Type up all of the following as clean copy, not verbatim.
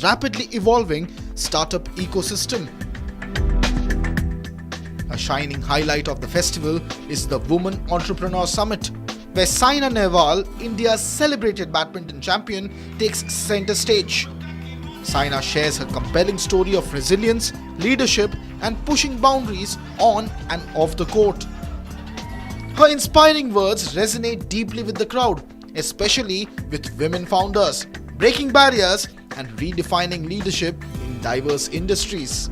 rapidly evolving startup ecosystem. A shining highlight of the festival is the Women Entrepreneur Summit, where Saina Nehwal, India's celebrated badminton champion, takes center stage. Saina shares her compelling story of resilience, leadership, and pushing boundaries on and off the court. Her inspiring words resonate deeply with the crowd, especially with women founders, breaking barriers and redefining leadership in diverse industries.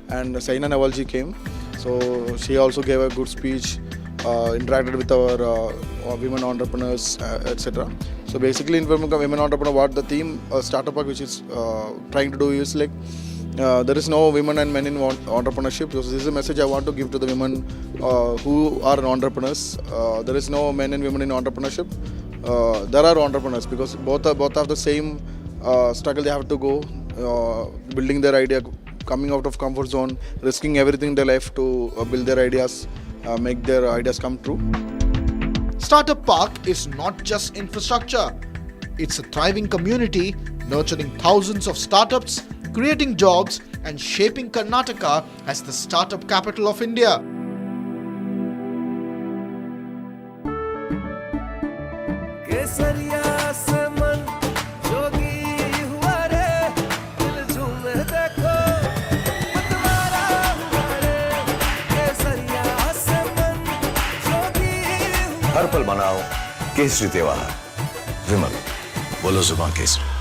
And Saina Nehwal ji came, so she also gave a good speech, interacted with our women entrepreneurs, etc. So basically, in women entrepreneur, what the theme startup which is trying to do is like there is no women and men in entrepreneurship. So this is a message I want to give to the women who are entrepreneurs. There is no men and women in entrepreneurship. There are entrepreneurs because both have the same struggle they have to go, building their idea, coming out of comfort zone, risking everything in their life to build their ideas, make their ideas come true. Startup Park is not just infrastructure. It's a thriving community nurturing thousands of startups, creating jobs and shaping Karnataka as the startup capital of India. हर पल मनाओ केसरी त्योहार विमल बोलो जुबान Kesari.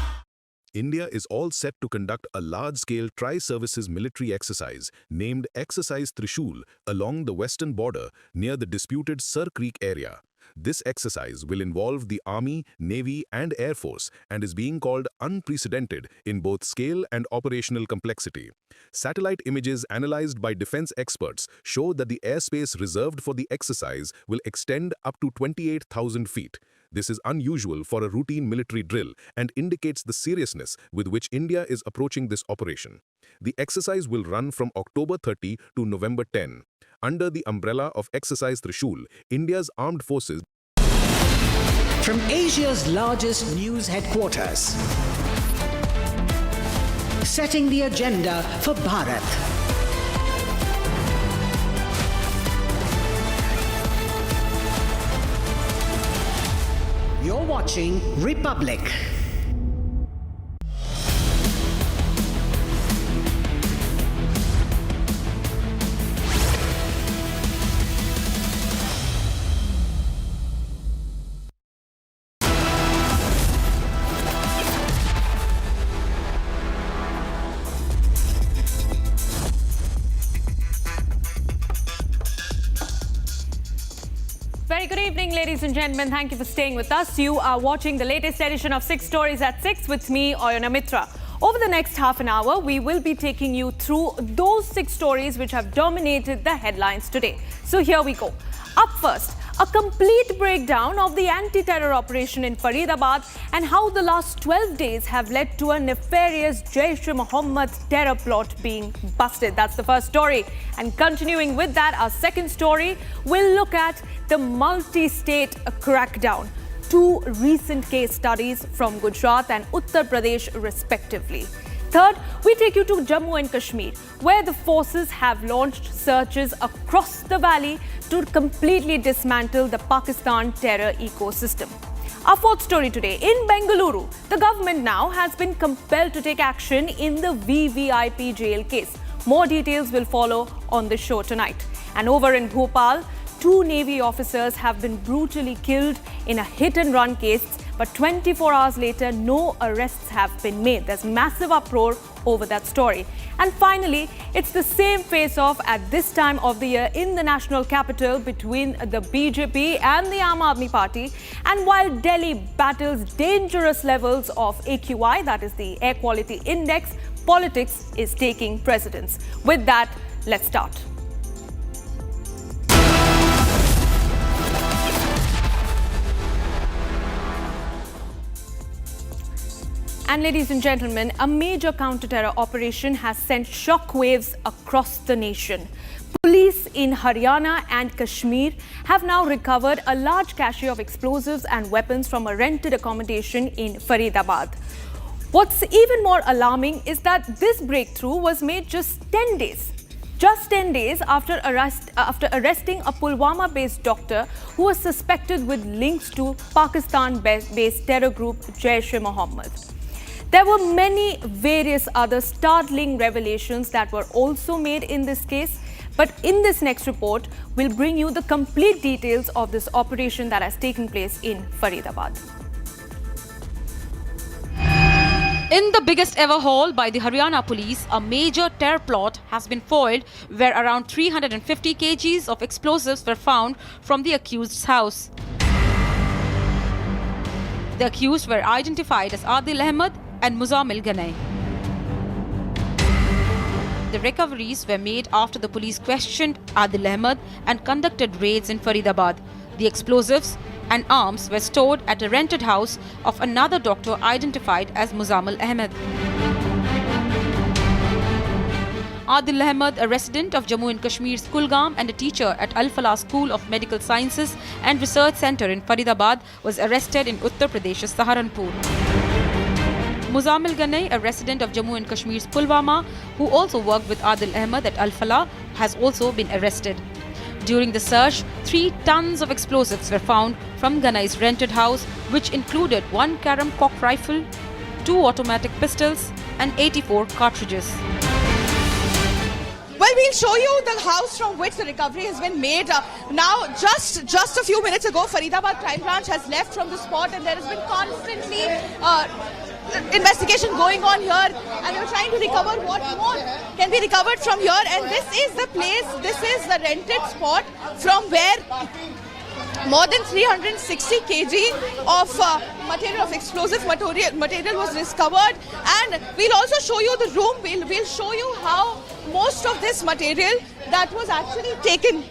India is all set to conduct a large-scale tri-services military exercise named Exercise Trishul along the western border near the disputed Sir Creek area. This exercise will involve the Army, Navy and Air Force and is being called unprecedented in both scale and operational complexity. Satellite images analyzed by defense experts show that the airspace reserved for the exercise will extend up to 28,000 feet. This is unusual for a routine military drill and indicates the seriousness with which India is approaching this operation. The exercise will run from October 30 to November 10. Under the umbrella of Exercise Trishul, India's armed forces. From Asia's largest news headquarters, setting the agenda for Bharat. You're watching Republic. Very good evening, ladies and gentlemen. Thank you for staying with us. You are watching the latest edition of 6 Stories at 6 with me, Oyana Mitra. Over the next half an hour, we will be taking you through those 6 stories which have dominated the headlines today. So here we go. Up first, a complete breakdown of the anti-terror operation in Faridabad and how the last 12 days have led to a nefarious Jaish-e-Mohammed terror plot being busted. That's the first story. And continuing with that, our second story will look at the multi-state crackdown. 2 recent case studies from Gujarat and Uttar Pradesh respectively. Third, we take you to Jammu and Kashmir, where the forces have launched searches across the valley to completely dismantle the Pakistan terror ecosystem. Our fourth story today, in Bengaluru, the government now has been compelled to take action in the VVIP jail case. More details will follow on the show tonight. And over in Bhopal, 2 Navy officers have been brutally killed in a hit-and-run case, but 24 hours later, no arrests have been made. There's massive uproar over that story. And finally, it's the same face-off at this time of the year in the national capital between the BJP and the Aam Aadmi Party. And while Delhi battles dangerous levels of AQI, that is the Air Quality Index, politics is taking precedence. With that, let's start. And ladies and gentlemen, a major counter-terror operation has sent shockwaves across the nation. Police in Haryana and Kashmir have now recovered a large cache of explosives and weapons from a rented accommodation in Faridabad. What's even more alarming is that this breakthrough was made just 10 days after arresting a Pulwama-based doctor who was suspected with links to Pakistan-based terror group Jaish-e-Mohammed. There were many various other startling revelations that were also made in this case, but in this next report, we'll bring you the complete details of this operation that has taken place in Faridabad. In the biggest ever haul by the Haryana police, a major terror plot has been foiled where around 350 kgs of explosives were found from the accused's house. The accused were identified as Adil Ahmed and Muzammil Ganai. The recoveries were made after the police questioned Adil Ahmed and conducted raids in Faridabad. The explosives and arms were stored at a rented house of another doctor identified as Muzammil Ahmed. Adil Ahmed, a resident of Jammu and Kashmir's Kulgam and a teacher at Al-Falah School of Medical Sciences and Research Centre in Faridabad, was arrested in Uttar Pradesh's Saharanpur. Muzammil Ganai, a resident of Jammu and Kashmir's Pulwama, who also worked with Adil Ahmed at Al-Falah, has also been arrested. During the search, 3 tons of explosives were found from Ganai's rented house, which included 1 carom cock rifle, 2 automatic pistols and 84 cartridges. Well, we'll show you the house from which the recovery has been made. Now, just a few minutes ago, Faridabad Crime Branch has left from the spot, and there has been constantly investigation going on here, and they're trying to recover what more can be recovered from here. And this is the place, this is the rented spot from where more than 360 kg of material, of explosive material was discovered. And we'll also show you the room. We'll show you how most of this material that was actually taken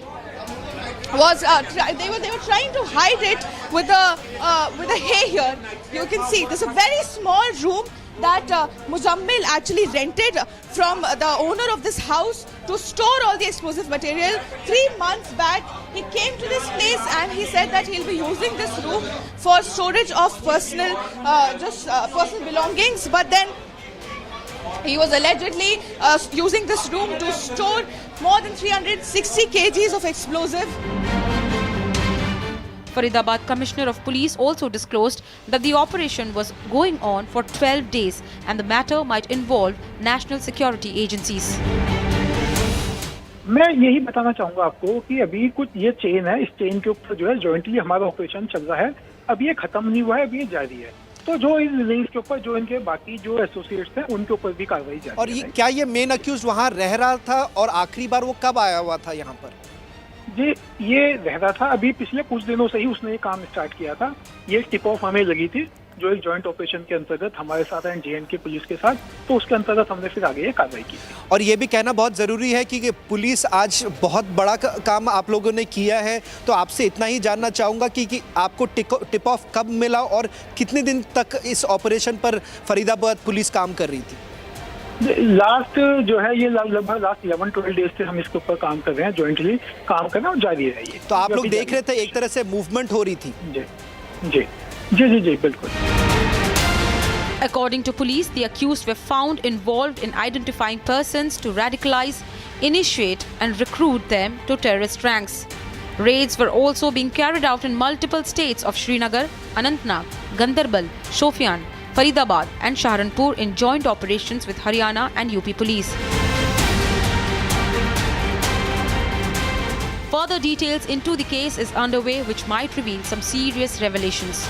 was they were trying to hide it with the hay here. You can see there's a very small room that Muzammil actually rented from the owner of this house to store all the explosive material. 3 months back, he came to this place and he said that he'll be using this room for storage of personal belongings. But then he was allegedly using this room to store more than 360 kgs of explosive. Faridabad Commissioner of Police also disclosed that the operation was going on for 12 days and the matter might involve national security agencies. मैं यही बताना चाहूँगा आपको कि अभी कुछ ये chain है, इस चेन के ऊपर जो है जॉइंटली हमारा ऑपरेशन चल रहा है. अभी ये खत्म नहीं हुआ है, अभी ये जारी है. तो जो इस लिंक के ऊपर जो इनके बाकी जो एसोसिएट्स हैं उनके ऊपर भी कार्रवाई जारी है. और ये क्या ये मेन अक्यूज वहाँ रह रहा था और आखिरी बार वो कब आया हुआ था यहाँ पर? जी, ये रह रहा था. अभी पिछले कुछ दिनों से ही उसने ये काम स्टार्ट किया था. ये टिप ऑफ हमें लगी थी जो एक जॉइंट ऑपरेशन के अंतर्गत हमारे साथ एंड जे&के पुलिस के साथ, तो उसके अंतर्गत हमने फिर आगे ये कार्रवाई की. और ये भी कहना बहुत ज़रूरी है कि पुलिस आज बहुत बड़ा काम आप लोगों ने किया है. तो आपसे इतना ही जानना चाहूँगा कि आपको टिप ऑफ कब मिला और कितने दिन तक इस ऑपरेशन पर फरीदाबाद पुलिस काम कर रही थी? लास्ट जो है ये लगभग लास्ट 11-12 डेज से हम इसके ऊपर काम कर रहे हैं, जॉइंटली काम करना और जारी है ये. तो आप लोग देख रहे थे एक तरह से मूवमेंट हो रही थी? जी जी जी जी जी बिल्कुल. According to police, the accused were found involved in identifying persons to radicalize, initiate and recruit them to terrorist ranks. Raids were also being carried out in multiple states of Srinagar, Anantnag, Gandarbal, Shofian, Faridabad and Saharanpur in joint operations with Haryana and UP police. Further details into the case is underway, which might reveal some serious revelations.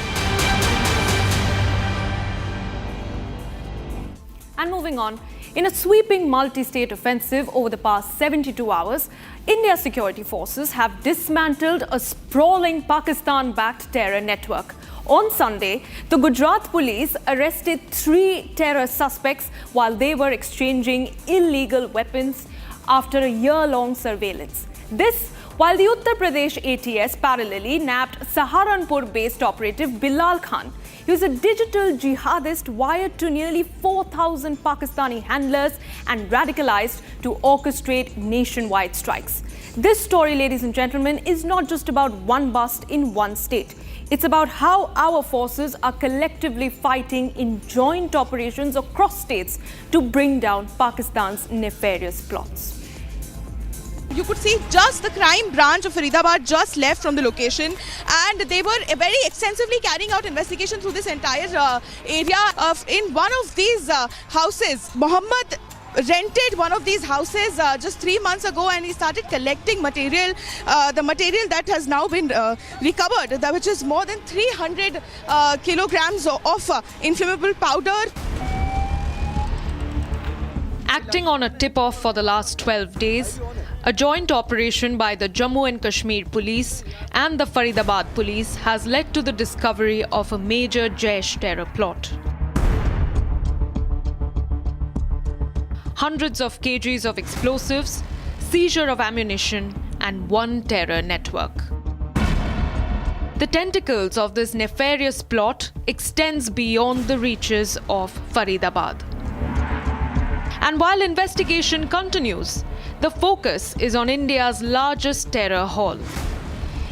And moving on, in a sweeping multi-state offensive over the past 72 hours, India's security forces have dismantled a sprawling Pakistan-backed terror network. On Sunday, the Gujarat police arrested 3 terror suspects while they were exchanging illegal weapons after a year-long surveillance. This while the Uttar Pradesh ATS parallelly nabbed Saharanpur-based operative Bilal Khan. He was a digital jihadist wired to nearly 4,000 Pakistani handlers and radicalized to orchestrate nationwide strikes. This story, ladies and gentlemen, is not just about one bust in one state. It's about how our forces are collectively fighting in joint operations across states to bring down Pakistan's nefarious plots. You could see just the crime branch of Faridabad just left from the location, and they were very extensively carrying out investigation through this entire area. In one of these houses, Mohammed rented one of these houses just 3 months ago, and he started collecting material, the material that has now been recovered, which is more than 300 kilograms of inflammable powder. Acting on a tip-off for the last 12 days, a joint operation by the Jammu and Kashmir police and the Faridabad police has led to the discovery of a major Jaish terror plot. Hundreds of kgs of explosives, seizure of ammunition, and one terror network. The tentacles of this nefarious plot extends beyond the reaches of Faridabad. And while investigation continues, the focus is on India's largest terror hall.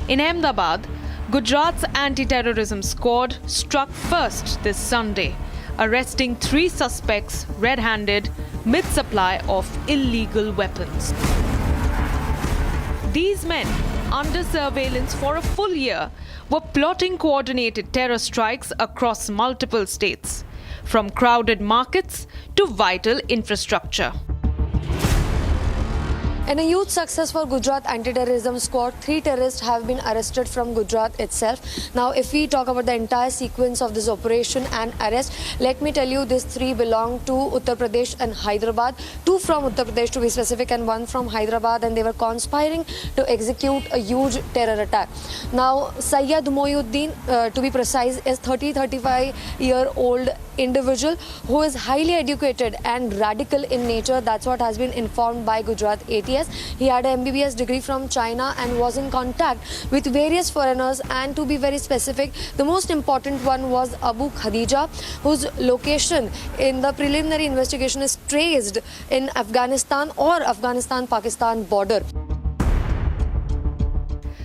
In Ahmedabad, Gujarat's anti-terrorism squad struck first this Sunday, arresting 3 suspects red-handed mid-supply of illegal weapons. These men, under surveillance for a full year, were plotting coordinated terror strikes across multiple states, from crowded markets to vital infrastructure. In a huge success for Gujarat anti-terrorism squad, 3 terrorists have been arrested from Gujarat itself. Now, if we talk about the entire sequence of this operation and arrest, let me tell you, these 3 belong to Uttar Pradesh and Hyderabad. 2 from Uttar Pradesh to be specific, and 1 from Hyderabad, and they were conspiring to execute a huge terror attack. Now, Sayyid Moinuddin, to be precise, is 35-year-old individual who is highly educated and radical in nature. That's what has been informed by Gujarat ATS. He had an MBBS degree from China and was in contact with various foreigners, and to be very specific, the most important one was Abu Khadija, whose location in the preliminary investigation is traced in Afghanistan or Afghanistan-Pakistan border.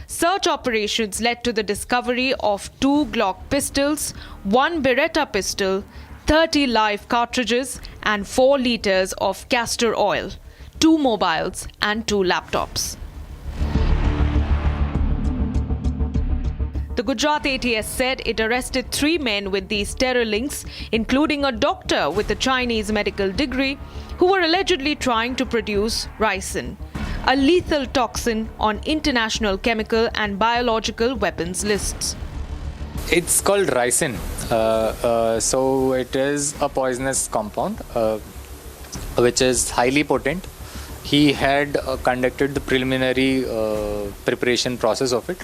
Search operations led to the discovery of 2 Glock pistols, 1 Beretta pistol, 30 live cartridges, and 4 liters of castor oil, 2 mobiles, and 2 laptops. The Gujarat ATS said it arrested 3 men with these terror links, including a doctor with a Chinese medical degree, who were allegedly trying to produce ricin, a lethal toxin on international chemical and biological weapons lists. It's called ricin. So it is a poisonous compound which is highly potent. He had conducted the preliminary preparation process of it,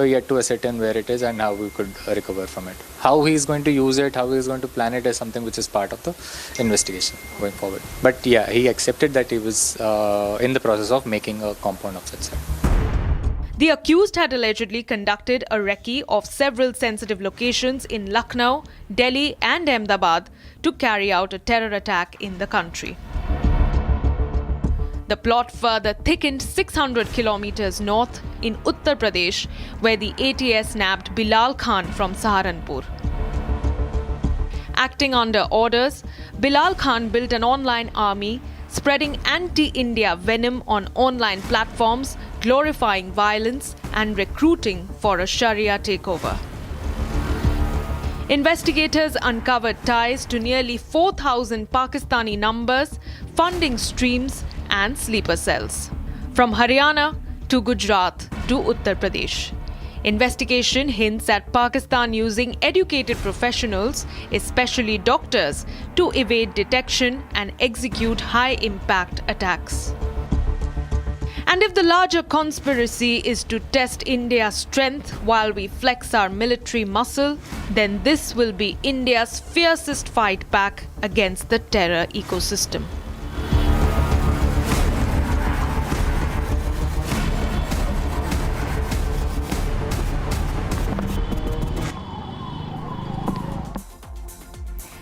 yet to ascertain where it is and how we could recover from it. How he is going to use it, how he is going to plan it is something which is part of the investigation going forward. But yeah, he accepted that he was in the process of making a compound of such sort. The accused had allegedly conducted a recce of several sensitive locations in Lucknow, Delhi, and Ahmedabad to carry out a terror attack in the country. The plot further thickened 600 kilometers north in Uttar Pradesh, where the ATS nabbed Bilal Khan from Saharanpur. Acting under orders, Bilal Khan built an online army, spreading anti-India venom on online platforms, glorifying violence and recruiting for a Sharia takeover. Investigators uncovered ties to nearly 4,000 Pakistani numbers, funding streams, and sleeper cells. From Haryana to Gujarat to Uttar Pradesh. Investigation hints at Pakistan using educated professionals, especially doctors, to evade detection and execute high-impact attacks. And if the larger conspiracy is to test India's strength while we flex our military muscle, then this will be India's fiercest fight back against the terror ecosystem.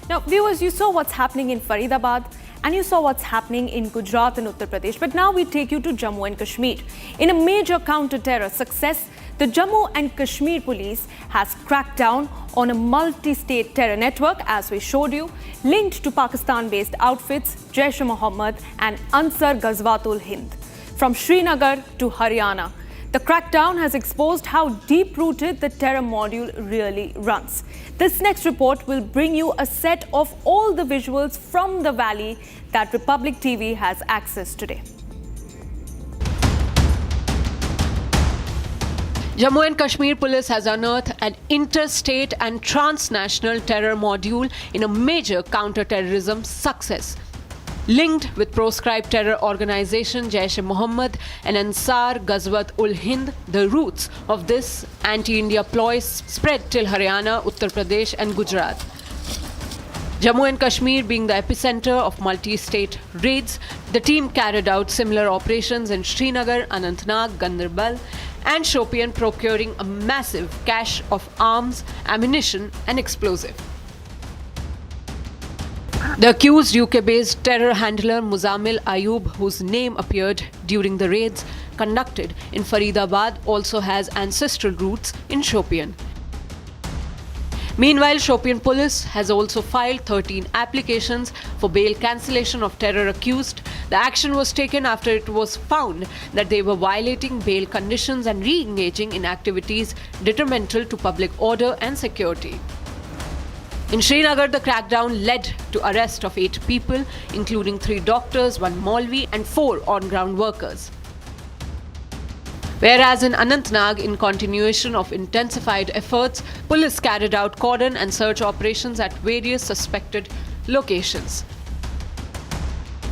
Now, viewers, you saw what's happening in Faridabad and you saw what's happening in Gujarat and Uttar Pradesh. But now we take you to Jammu and Kashmir. In a major counter-terror success, the Jammu and Kashmir police has cracked down on a multi-state terror network, as we showed you, linked to Pakistan-based outfits Jaish-e-Mohammed and Ansar Ghazwatul Hind. From Srinagar to Haryana, the crackdown has exposed how deep-rooted the terror module really runs. This next report will bring you a set of all the visuals from the valley that Republic TV has access today. Jammu and Kashmir police has unearthed an interstate and transnational terror module in a major counter-terrorism success. Linked with proscribed terror organization Jaish-e-Mohammed and Ansar Ghazwatul Hind, the roots of this anti-India ploy spread till Haryana, Uttar Pradesh and Gujarat. Jammu and Kashmir being the epicenter of multi-state raids, the team carried out similar operations in Srinagar, Anantnag, Ganderbal and Shopian, procuring a massive cache of arms, ammunition and explosive. The accused UK-based terror handler Muzammil Ayub, whose name appeared during the raids conducted in Faridabad, also has ancestral roots in Shopian. Meanwhile, Shopian police has also filed 13 applications for bail cancellation of terror accused. The action was taken after it was found that they were violating bail conditions and re-engaging in activities detrimental to public order and security. In Srinagar, the crackdown led to arrest of 8 people, including 3 doctors, 1 Maulvi and 4 on-ground workers. Whereas in Anantnag, in continuation of intensified efforts, police carried out cordon and search operations at various suspected locations.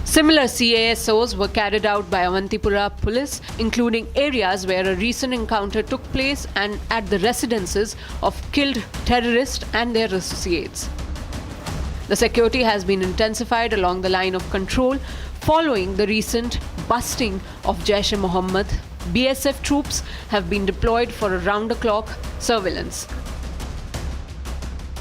Similar CASOs were carried out by Avantipura police, including areas where a recent encounter took place and at the residences of killed terrorists and their associates. The security has been intensified along the line of control following the recent busting of Jaish-e-Mohammed. BSF troops have been deployed for a round-the-clock surveillance.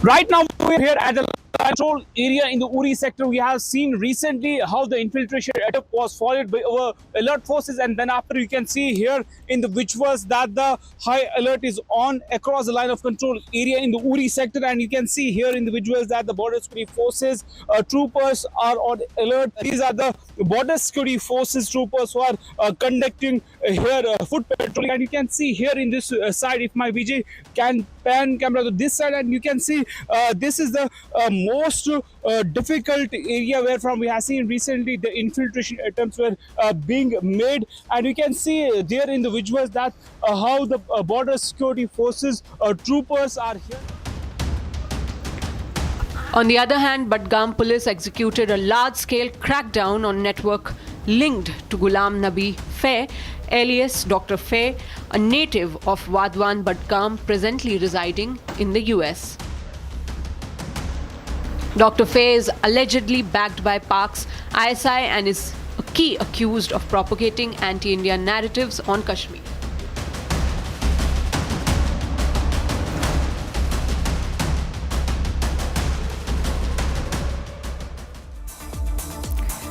Right now, we're here at the control area in the Uri sector. We have seen recently how the infiltration attempt was followed by our alert forces, and then after you can see here in the visuals that the high alert is on across the line of control area in the Uri sector, and you can see here in the visuals that the border security forces troopers are on alert. These are the border security forces troopers who are conducting here foot patrolling, and you can see here in this side, if my VJ can pan camera to this side, and you can see this is the most difficult area where from we have seen recently the infiltration attempts were being made, and you can see there in the visuals that how the border security forces troopers are here. On the other hand, Budgam police executed a large-scale crackdown on network linked to Ghulam Nabi Fair, alias Dr. Fair, a native of Wadwan, Budgam, presently residing in the US. Dr. Fair is allegedly backed by Pak's ISI and is a key accused of propagating anti-India narratives on Kashmir.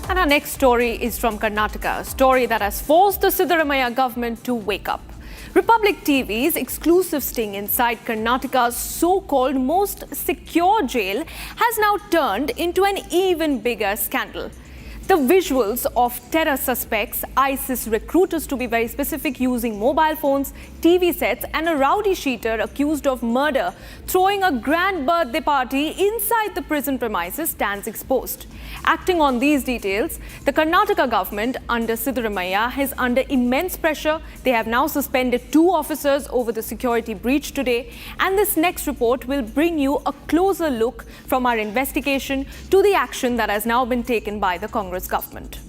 And our next story is from Karnataka, a story that has forced the Siddaramaiah government to wake up. Republic TV's exclusive sting inside Karnataka's so-called most secure jail has now turned into an even bigger scandal. The visuals of terror suspects, ISIS recruiters to be very specific, using mobile phones, TV sets and a rowdy sheeter accused of murder throwing a grand birthday party inside the prison premises stands exposed. Acting on these details, the Karnataka government under Siddaramaiah is under immense pressure. They have now suspended 2 officers over the security breach today, and this next report will bring you a closer look from our investigation to the action that has now been taken by the Congress government.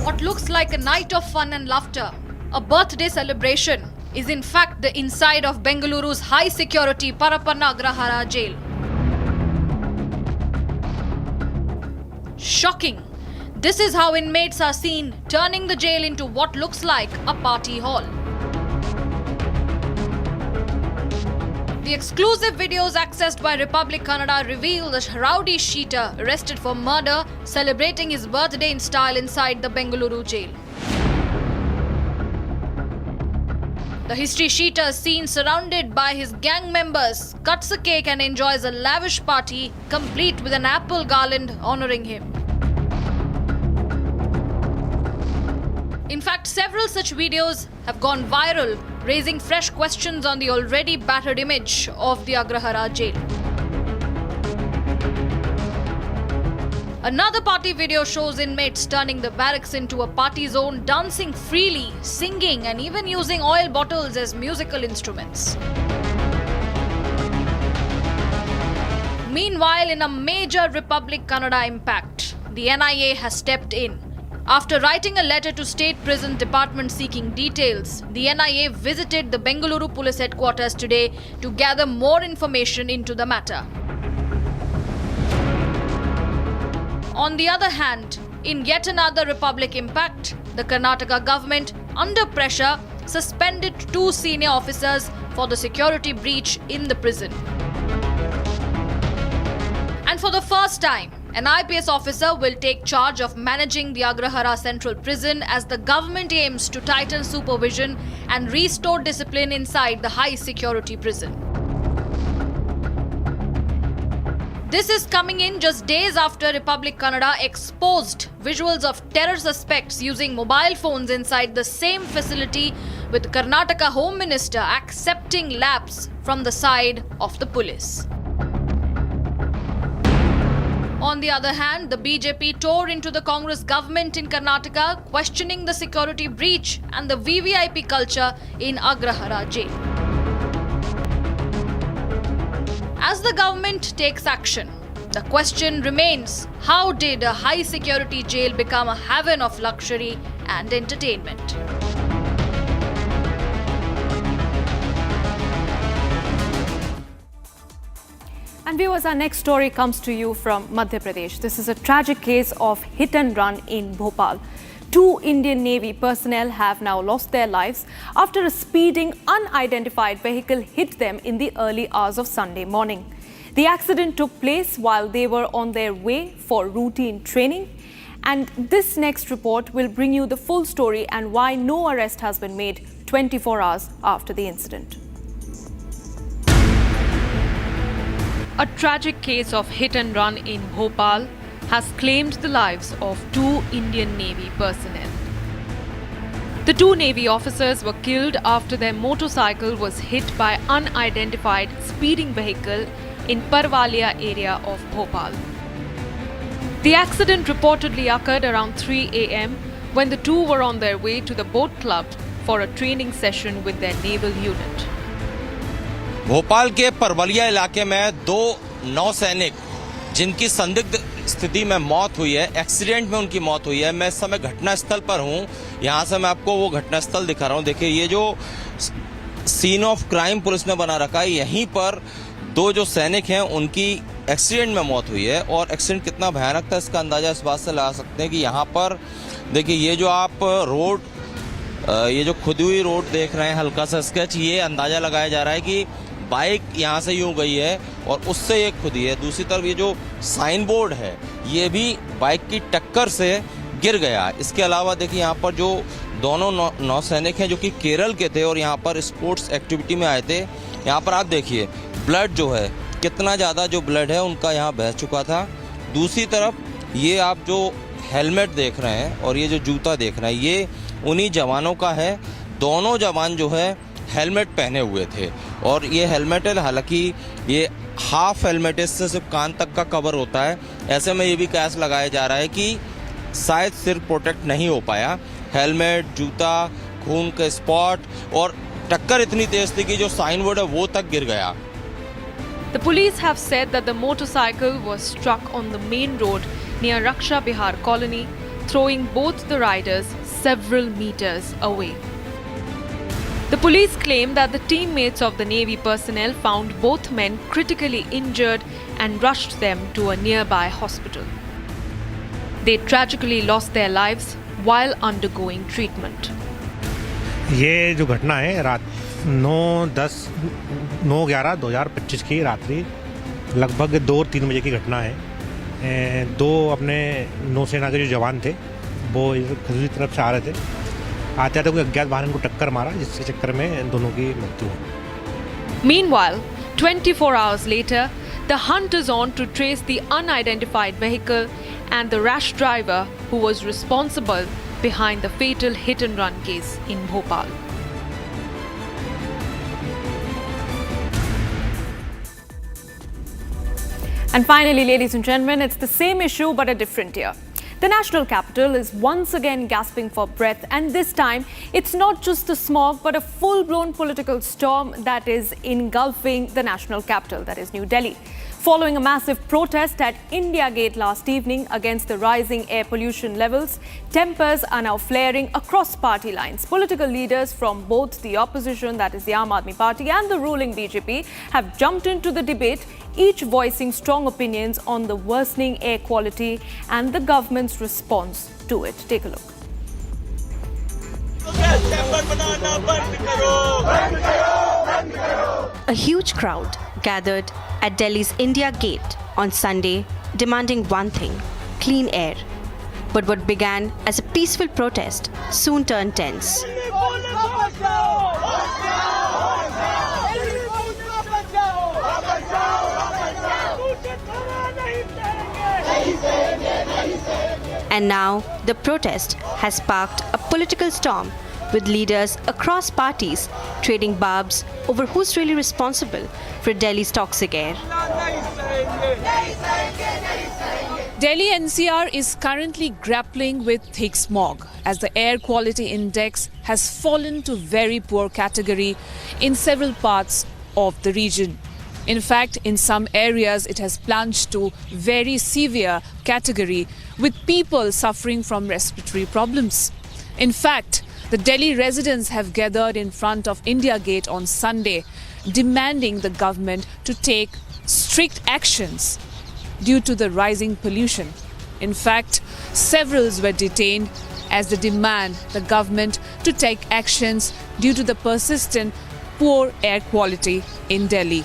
What looks like a night of fun and laughter, a birthday celebration, is in fact the inside of Bengaluru's high security Parapanna Agrahara jail. Shocking. This is how inmates are seen turning the jail into what looks like a party hall. The exclusive videos accessed by Republic Kannada reveal the rowdy sheeter arrested for murder celebrating his birthday in style inside the Bengaluru jail. The history sheeter is seen surrounded by his gang members, cuts a cake and enjoys a lavish party complete with an apple garland honouring him. In fact, several such videos have gone viral, raising fresh questions on the already battered image of the Agrahara jail. Another party video shows inmates turning the barracks into a party zone, dancing freely, singing and even using oil bottles as musical instruments. Meanwhile, in a major Republic Kannada impact, the NIA has stepped in. After writing a letter to State Prison Department seeking details, the NIA visited the Bengaluru Police Headquarters today to gather more information into the matter. On the other hand, in yet another Republic impact, the Karnataka government, under pressure, suspended 2 senior officers for the security breach in the prison. And for the first time, an IPS officer will take charge of managing the Agrahara Central Prison as the government aims to tighten supervision and restore discipline inside the high security prison. This is coming in just days after Republic Kannada exposed visuals of terror suspects using mobile phones inside the same facility, with Karnataka Home Minister accepting lapse from the side of the police. On the other hand, the BJP tore into the Congress government in Karnataka, questioning the security breach and the VVIP culture in Agrahara jail. As the government takes action, the question remains, how did a high security jail become a haven of luxury and entertainment? And viewers, our next story comes to you from Madhya Pradesh. This is a tragic case of hit and run in Bhopal. 2 Indian Navy personnel have now lost their lives after a speeding, unidentified vehicle hit them in the early hours of Sunday morning. The accident took place while they were on their way for routine training. And this next report will bring you the full story and why no arrest has been made 24 hours after the incident. A tragic case of hit and run in Bhopal has claimed the lives of 2 Indian Navy personnel. The 2 Navy officers were killed after their motorcycle was hit by unidentified speeding vehicle in Parvalia area of Bhopal. The accident reportedly occurred around 3 a.m. when the 2 were on their way to the boat club for a training session with their naval unit. Bhopal के परवलिया इलाके में 2 नौसैनिक जिनकी संदिग्ध स्थिति में मौत हुई है, एक्सीडेंट में उनकी मौत हुई है। मैं इस समय घटनास्थल पर हूं। यहां से मैं आपको वो घटनास्थल दिखा रहा हूं। देखिए, ये जो सीन ऑफ क्राइम पुलिस ने बना रखा है, यहीं पर 2 जो सैनिक हैं उनकी एक्सीडेंट में मौत हुई है। और एक्सीडेंट कितना भयानक था इसका अंदाजा इस बात से लगा सकते हैं कि यहाँ पर देखिए, ये जो आप रोड, ये जो खुदी हुई रोड देख रहे हैं, हल्का सा स्केच, ये अंदाजा लगाया जा रहा है कि बाइक यहाँ से यूं गई है और उससे ये खुदी है। दूसरी तरफ ये जो साइन बोर्ड है, ये भी बाइक की टक्कर से गिर गया। इसके अलावा देखिए, यहाँ पर जो दोनों नौसैनिक हैं जो कि केरल के थे और यहाँ पर स्पोर्ट्स एक्टिविटी में आए थे, यहाँ पर आप देखिए ब्लड जो है, कितना ज़्यादा जो ब्लड है उनका यहाँ बह चुका था। दूसरी तरफ ये आप जो हेलमेट देख रहे हैं और ये जो जूता देख रहे हैं, ये उन्हीं जवानों का है। दोनों जवान जो है हेलमेट पहने हुए थे और ये हेलमेट है, हालांकि ये हाफ हेलमेट, इससे सिर्फ कान तक का कवर होता है। ऐसे में ये भी कैस लगाया जा रहा है कि शायद सिर प्रोटेक्ट नहीं हो पाया। हेलमेट, जूता, खून के स्पॉट और टक्कर इतनी तेज थी कि जो साइन बोर्ड है वो तक गिर गया। The police have said that the motorcycle was struck on the main road near Raksha Bihar colony, throwing both the riders several meters away. The police claim that the teammates of the Navy personnel found both men critically injured and rushed them to a nearby hospital. They tragically lost their lives while undergoing treatment. ये जो घटना है रात 9/11/2025 की रात्रि लगभग 2-3 बजे की घटना है। दो अपने नौसेना के जो जवान थे वो खजूरी तरफ से आ रहे थे, आते आते कोई अज्ञात वाहन को टक्कर मारा, जिसके चक्कर में दोनों की मृत्यु हुई। Meanwhile, 24 hours later, the hunt is on to trace the unidentified vehicle and the rash driver who was responsible behind the fatal hit-and-run case in Bhopal. And finally, ladies and gentlemen, it's the same issue but a different year. The national capital is once again gasping for breath, and this time it's not just the smog but a full-blown political storm that is engulfing the national capital, that is New Delhi. Following a massive protest at India Gate last evening against the rising air pollution levels, tempers are now flaring across party lines. Political leaders from both the opposition, that is the Aam Aadmi Party, and the ruling BJP have jumped into the debate, each voicing strong opinions on the worsening air quality and the government's response to it. Take a look. A huge crowd gathered at Delhi's India Gate on Sunday, demanding one thing: clean air. But what began as a peaceful protest soon turned tense. And now the protest has sparked a political storm, with leaders across parties trading barbs over who's really responsible for Delhi's toxic air. Delhi NCR is currently grappling with thick smog as the air quality index has fallen to very poor category in several parts of the region. In fact, in some areas it has plunged to very severe category, with people suffering from respiratory problems. In fact, the Delhi residents have gathered in front of India Gate on Sunday, demanding the government to take strict actions due to the rising pollution. In fact, several were detained as they demand the government to take actions due to the persistent poor air quality in Delhi.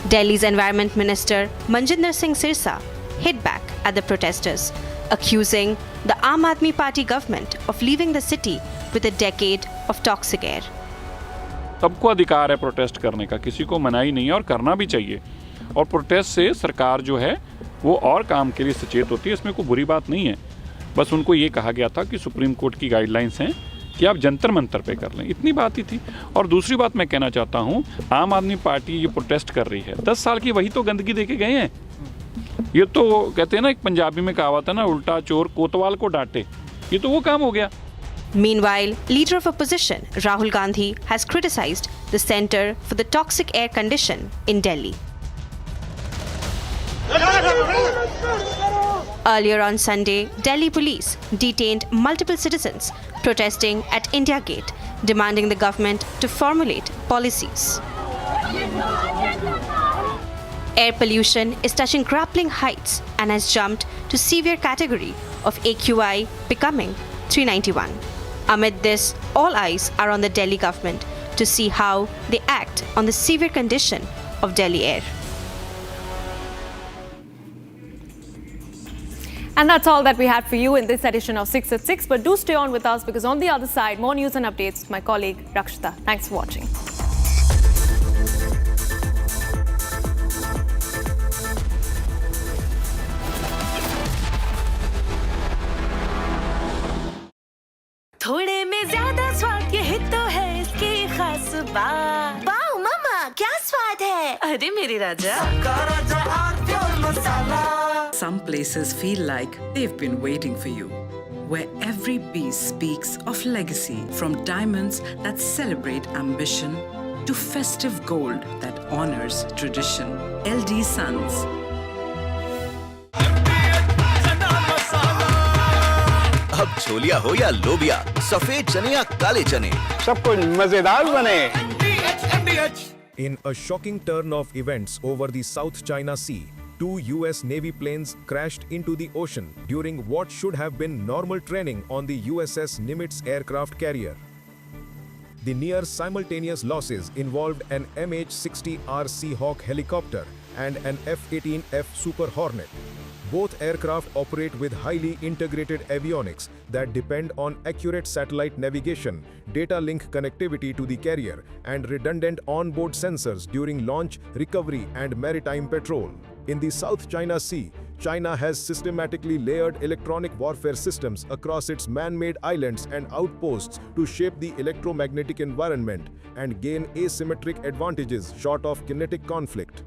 Delhi's Environment Minister Manjinder Singh Sirsa hit back at the protesters, accusing the Aam Aadmi Party government of leaving the city with a decade of toxic air. सबको अधिकार है protest करने का, किसी को मनाही नहीं है और करना भी चाहिए। और प्रोटेस्ट से सरकार जो है वो और काम के लिए सचेत होती है, इसमें कोई बुरी बात नहीं है। बस उनको ये कहा गया था कि सुप्रीम कोर्ट की गाइडलाइंस हैं कि आप जंतर मंतर पे कर लें, इतनी बात ही थी। और दूसरी बात मैं कहना चाहता हूँ, आम आदमी पार्टी ये प्रोटेस्ट कर रही है, 10 साल की वही तो गंदगी देके गए हैं। ये तो कहते हैं ना, एक पंजाबी में कहावत है ना, उल्टा चोर कोतवाल को डांटे, ये तो वो काम हो गया। Meanwhile, leader of opposition Rahul Gandhi has criticized the Centre for the Toxic Air Condition in Delhi. Earlier on Sunday, Delhi police detained multiple citizens protesting at India Gate, demanding the government to formulate policies. Air pollution is touching grappling heights and has jumped to severe category of AQI, becoming 391. Amid this, all eyes are on the Delhi government to see how they act on the severe condition of Delhi air. And that's all that we had for you in this edition of 6 at 6. But do stay on with us, because on the other side, more news and updates with my colleague Rakshita. Thanks for watching. थोड़े में ज्यादा स्वाद, यही तो है इसकी खास बात। वाओ मम्मा, क्या स्वाद है? अरे मेरे राजा। Some places feel like they've been waiting for you, where every piece speaks of legacy, from diamonds that celebrate ambition to festive gold that honors tradition. LD Sons. अब छोलिया हो या लोबिया, सफेद चने या काले चने, सब कुछ मजेदार बने। In a shocking turn of events over the South China Sea, 2 US Navy planes crashed into the ocean during what should have been normal training on the USS Nimitz aircraft carrier. The near simultaneous losses involved an MH-60R Seahawk helicopter and an F-18F Super Hornet. Both aircraft operate with highly integrated avionics that depend on accurate satellite navigation, data link connectivity to the carrier, and redundant onboard sensors during launch, recovery, and maritime patrol. In the South China Sea, China has systematically layered electronic warfare systems across its man-made islands and outposts to shape the electromagnetic environment and gain asymmetric advantages short of kinetic conflict.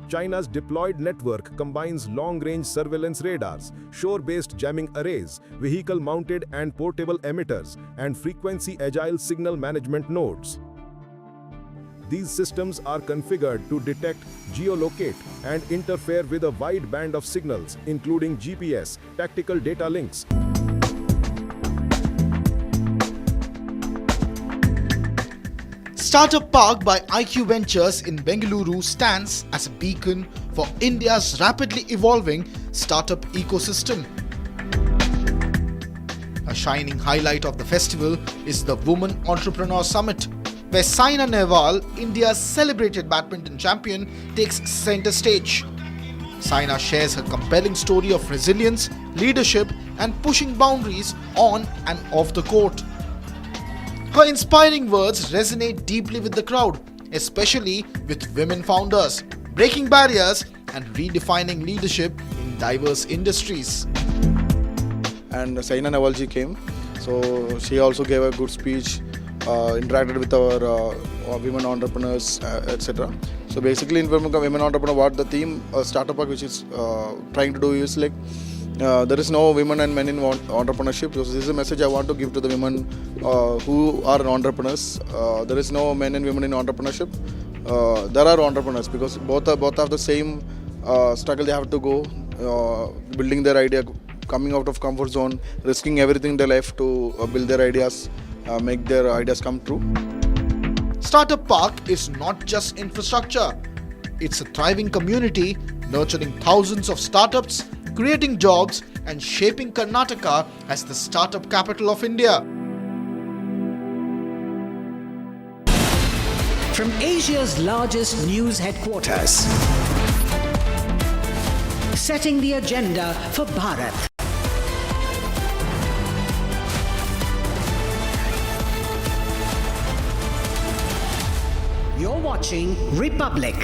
China's deployed network combines long-range surveillance radars, shore-based jamming arrays, vehicle-mounted and portable emitters, and frequency-agile signal management nodes. These systems are configured to detect, geolocate, and interfere with a wide band of signals, including GPS, tactical data links. Startup Park by IQ Ventures in Bengaluru stands as a beacon for India's rapidly evolving startup ecosystem. A shining highlight of the festival is the Women Entrepreneur Summit, where Saina Nehwal, India's celebrated badminton champion, takes center stage. Saina shares her compelling story of resilience, leadership, and pushing boundaries on and off the court. Her inspiring words resonate deeply with the crowd, especially with women founders, breaking barriers and redefining leadership in diverse industries. And Saina Nehwal ji came, so she also gave a good speech, interacted with our women entrepreneurs, etc. So basically, in women entrepreneur, what the theme Startup Park which is trying to do is like, there is no women and men in entrepreneurship. So this is a message I want to give to the women who are entrepreneurs. There is no men and women in entrepreneurship. There are entrepreneurs because both have the same struggle they have to go, building their idea, coming out of comfort zone, risking everything in their life to build their ideas, make their ideas come true. Startup Park is not just infrastructure. It's a thriving community nurturing thousands of startups, creating jobs, and shaping Karnataka as the startup capital of India. From Asia's largest news headquarters, setting the agenda for Bharat. You're watching Republic.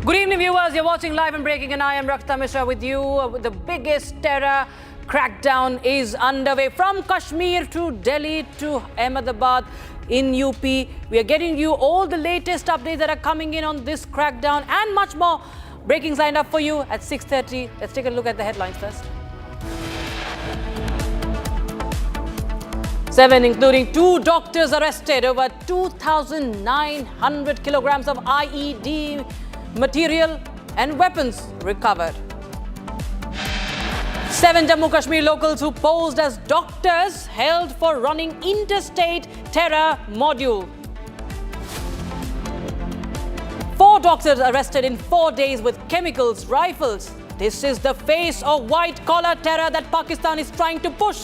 Good evening, viewers. You're watching Live and Breaking, and I am Rakta Mishra with you. The biggest terror crackdown is underway from Kashmir to Delhi to Ahmedabad in UP. We are getting you all the latest updates that are coming in on this crackdown and much more. Breaking lined up for you at 6:30. Let's take a look at the headlines first. 7, including 2 doctors arrested, over 2,900 kilograms of IED material and weapons recovered. 7 Jammu Kashmir locals who posed as doctors held for running interstate terror module. 4 doctors arrested in 4 days with chemicals, rifles. This is the face of white-collar terror that Pakistan is trying to push.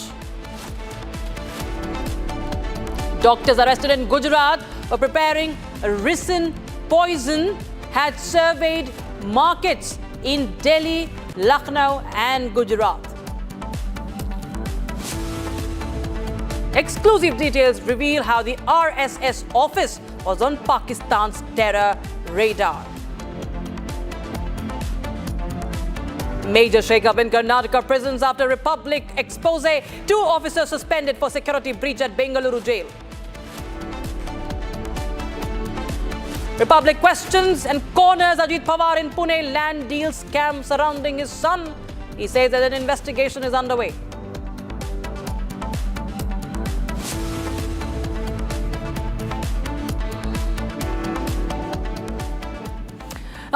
Doctors arrested in Gujarat for preparing ricin poison had surveyed markets in Delhi, Lucknow and Gujarat. Exclusive details reveal how the RSS office was on Pakistan's terror radar. Major shake-up in Karnataka prisons after Republic expose. 2 officers suspended for security breach at Bengaluru jail. Republic questions and corners Ajit Pawar in Pune land deal scam surrounding his son. He says that an investigation is underway.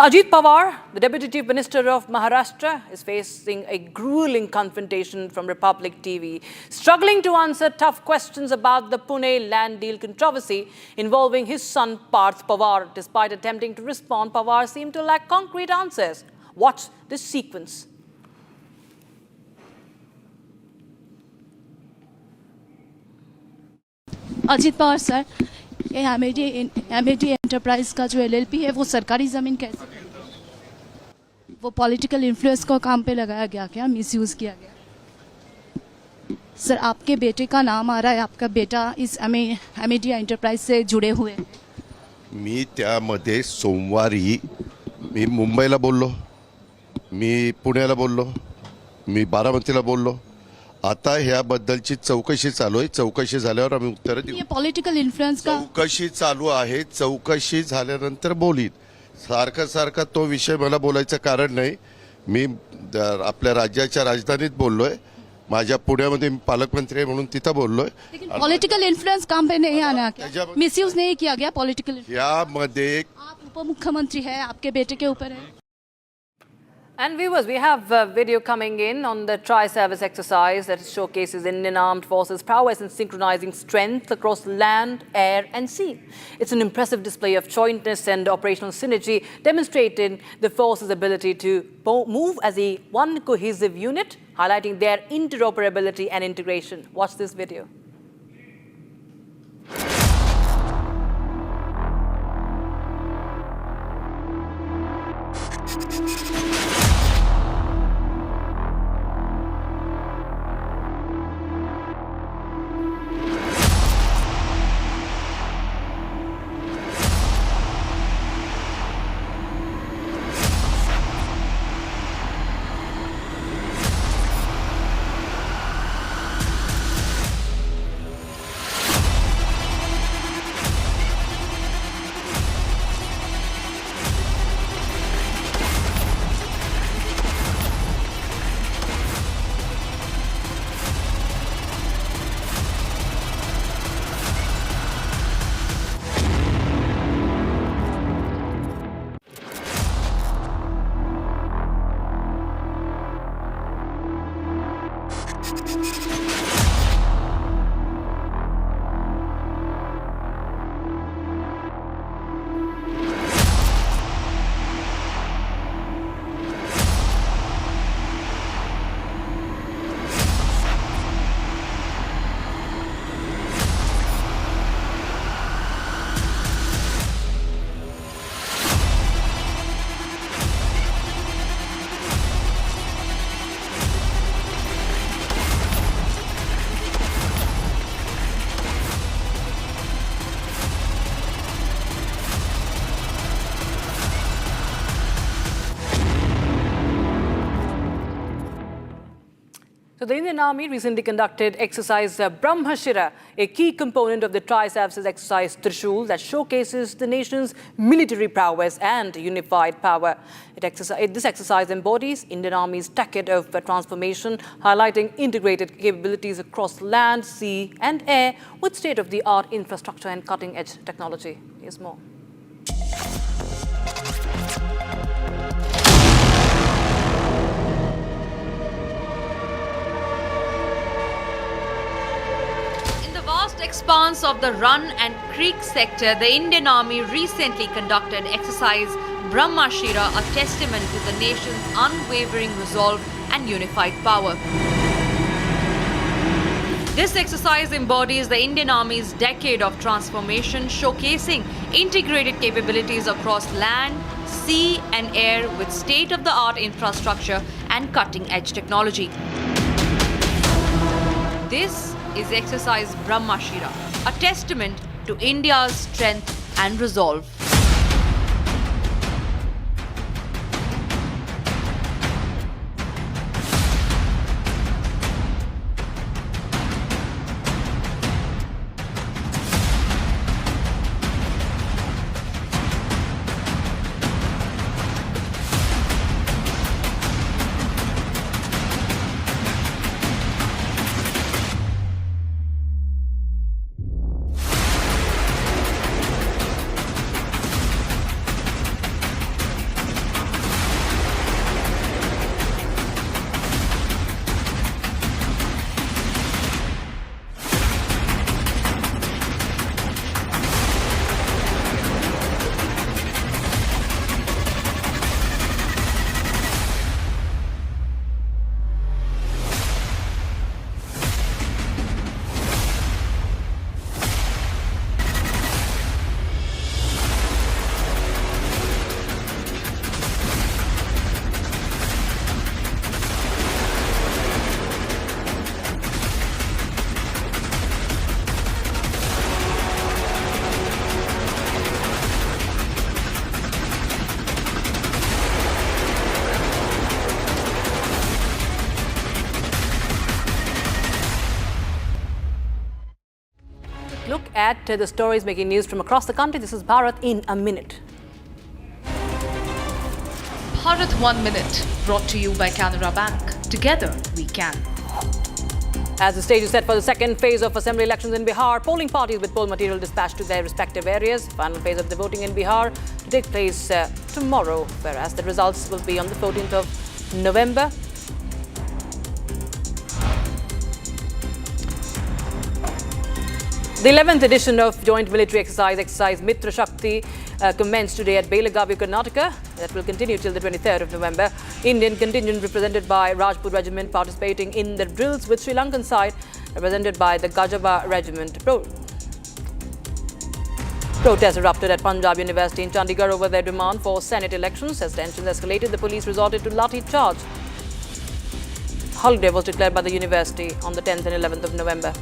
Now, Ajit Pawar, the Deputy Chief Minister of Maharashtra, is facing a grueling confrontation from Republic TV, struggling to answer tough questions about the Pune land deal controversy involving his son Parth Pawar. Despite attempting to respond, Pawar seemed to lack concrete answers. Watch this sequence. Ajit Pawar sir, ये MAD enterprise का जो LLP है वो सरकारी ज़मीन कैसे, वो political influence को काम पे लगाया गया क्या, मिसयूज़ किया गया? सर, आपके बेटे का नाम आ रहा है, आपका बेटा इस एमएडी एंटरप्राइज से जुड़े हुए हैं. मी त्यामध्ये सोमवारी मी मुंबईला बोललो, मी पुण्याला बोललो, मी बारामतीला बोललो. आता ह्याबद्दलची चौकशी चालू आहे. चौकशी झाल्यावर आम्ही उत्तर देऊ. ये पॉलिटिकल इन्फ्लुएंस का चौकशी चालू आहे. चौकशी झाल्यानंतर बोलीन. सारखा तो विषय मला बोलायचं कारण नाही. मी आपल्या राज्याच्या राजधानीत बोललोय. माझ्या पुण्यामध्ये पालकमंत्री आहे म्हणून तिथं बोललोय. पॉलिटिकल इन्फ्लुएंस काम पे नहीं आना क्या, मिसयूज नहीं किया गया पॉलिटिकल? यामध्ये आप उप मुख्यमंत्री है, आपके बेटे के ऊपर है. And viewers, we have a video coming in on the tri-service exercise that showcases Indian Armed Forces prowess in synchronizing strength across land, air and sea. It's an impressive display of jointness and operational synergy, demonstrating the force's ability to move as one cohesive unit, highlighting their interoperability and integration. Watch this video. So the Indian Army recently conducted exercise Brahmashira, a key component of the tri-services exercise Trishul that showcases the nation's military prowess and unified power. This exercise embodies Indian Army's decade of transformation, highlighting integrated capabilities across land, sea and air with state-of-the-art infrastructure and cutting-edge technology. Here's more. Expanse of the Run and Creek sector, the Indian Army recently conducted exercise Brahmashira, a testament to the nation's unwavering resolve and unified power. This exercise embodies the Indian Army's decade of transformation, showcasing integrated capabilities across land, sea and air with state-of-the-art infrastructure and cutting-edge technology. This is exercise Brahmashira, a testament to India's strength and resolve. at the stories making news from across the country. This is Bharat in a minute. Bharat 1 Minute, brought to you by Canara Bank. Together we can. As the stage is set for the second phase of assembly elections in Bihar, polling parties with poll material dispatched to their respective areas. Final phase of the voting in Bihar to take place tomorrow, whereas the results will be on the 14th of November. The 11th edition of joint military exercise Mitra Shakti commenced today at Belagavi, Karnataka. That will continue till the 23rd of November. Indian contingent represented by Rajput Regiment participating in the drills with Sri Lankan side represented by the Gajava Regiment. Protests erupted at Punjab University in Chandigarh over their demand for Senate elections. As tensions escalated, the police resorted to lathi charge. Holiday was declared by the university on the 10th and 11th of November.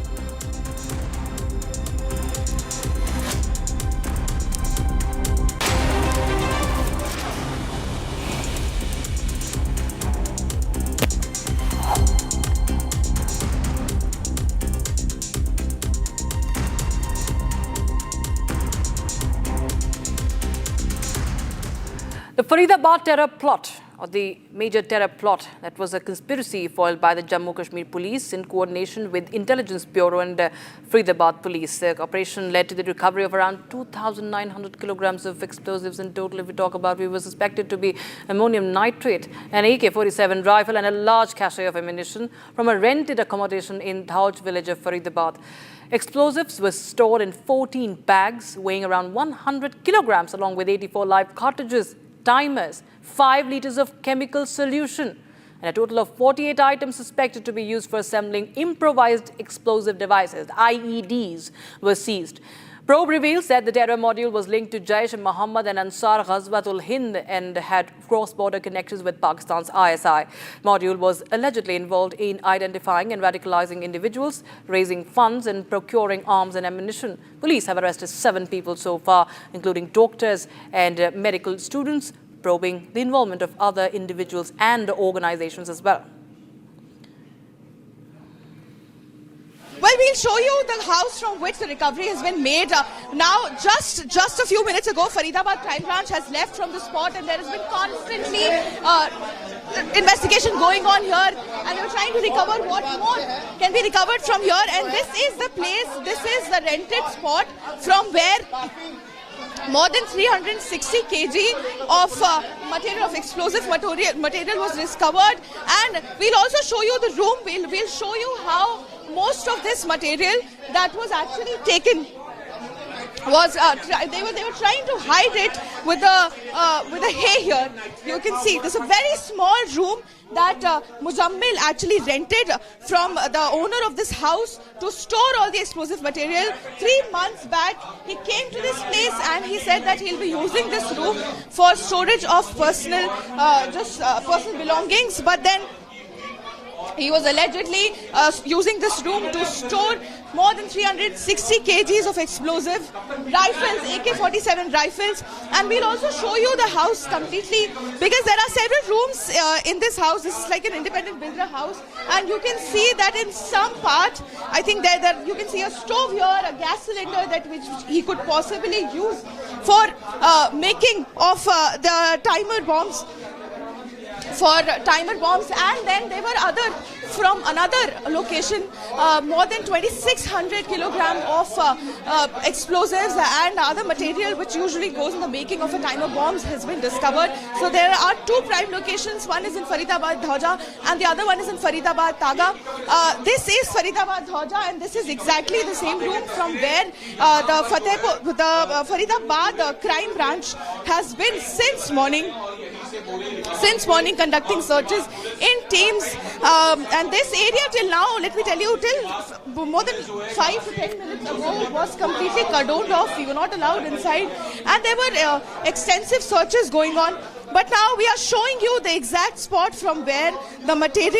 The Faridabad terror plot, or the major terror plot, that was a conspiracy foiled by the Jammu and Kashmir police in coordination with Intelligence Bureau and Faridabad police. The operation led to the recovery of around 2,900 kilograms of explosives in total. If we talk about, we were suspected to be ammonium nitrate, an AK-47 rifle and a large cache of ammunition from a rented accommodation in Dhauj village of Faridabad. Explosives were stored in 14 bags weighing around 100 kilograms along with 84 live cartridges, timers, 5 liters of chemical solution, and a total of 48 items suspected to be used for assembling improvised explosive devices, IEDs, were seized. Probe reveals that the terror module was linked to Jaish-e-Mohammed and Ansar Ghazwat-ul-Hind and had cross-border connections with Pakistan's ISI. Module was allegedly involved in identifying and radicalizing individuals, raising funds and procuring arms and ammunition. Police have arrested 7 people so far, including doctors and medical students, probing the involvement of other individuals and organizations as well. Well, we'll show you the house from which the recovery has been made. Now, just a few minutes ago, Faridabad Crime Branch has left from the spot, and there has been constantly investigation going on here, and we're trying to recover what more can be recovered from here. And this is the place, this is the rented spot from where more than 360 kg of material, of explosive material was discovered. And we'll also show you the room. We'll show you how most of this material that was actually taken was they were trying to hide it with a hay here. You can see there's a very small room that Muzammil actually rented from the owner of this house to store all the explosive material. 3 months back, he came to this place and he said that he'll be using this room for storage of personal belongings. But then he was allegedly using this room to store more than 360 kgs of explosive rifles, AK-47 rifles. And we'll also show you the house completely, because there are several rooms in this house. This is like an independent builder house, and you can see that in some part, I think there you can see a stove here, a gas cylinder which he could possibly use for making of the timer bombs. And then there were other from another location, more than 2,600 kilograms of explosives and other material which usually goes in the making of a timer bombs has been discovered. So there are 2 prime locations. One is in Faridabad Dhauja and the other one is in Faridabad Taga. This is Faridabad Dhauja, and this is exactly the same room from where the Faridabad crime branch has been since morning conducting searches in teams, and this area till now, let me tell you, till more than 5 to 10 minutes ago was completely cordoned off. We were not allowed inside, and there were extensive searches going on. But now we are showing you the exact spot from where the material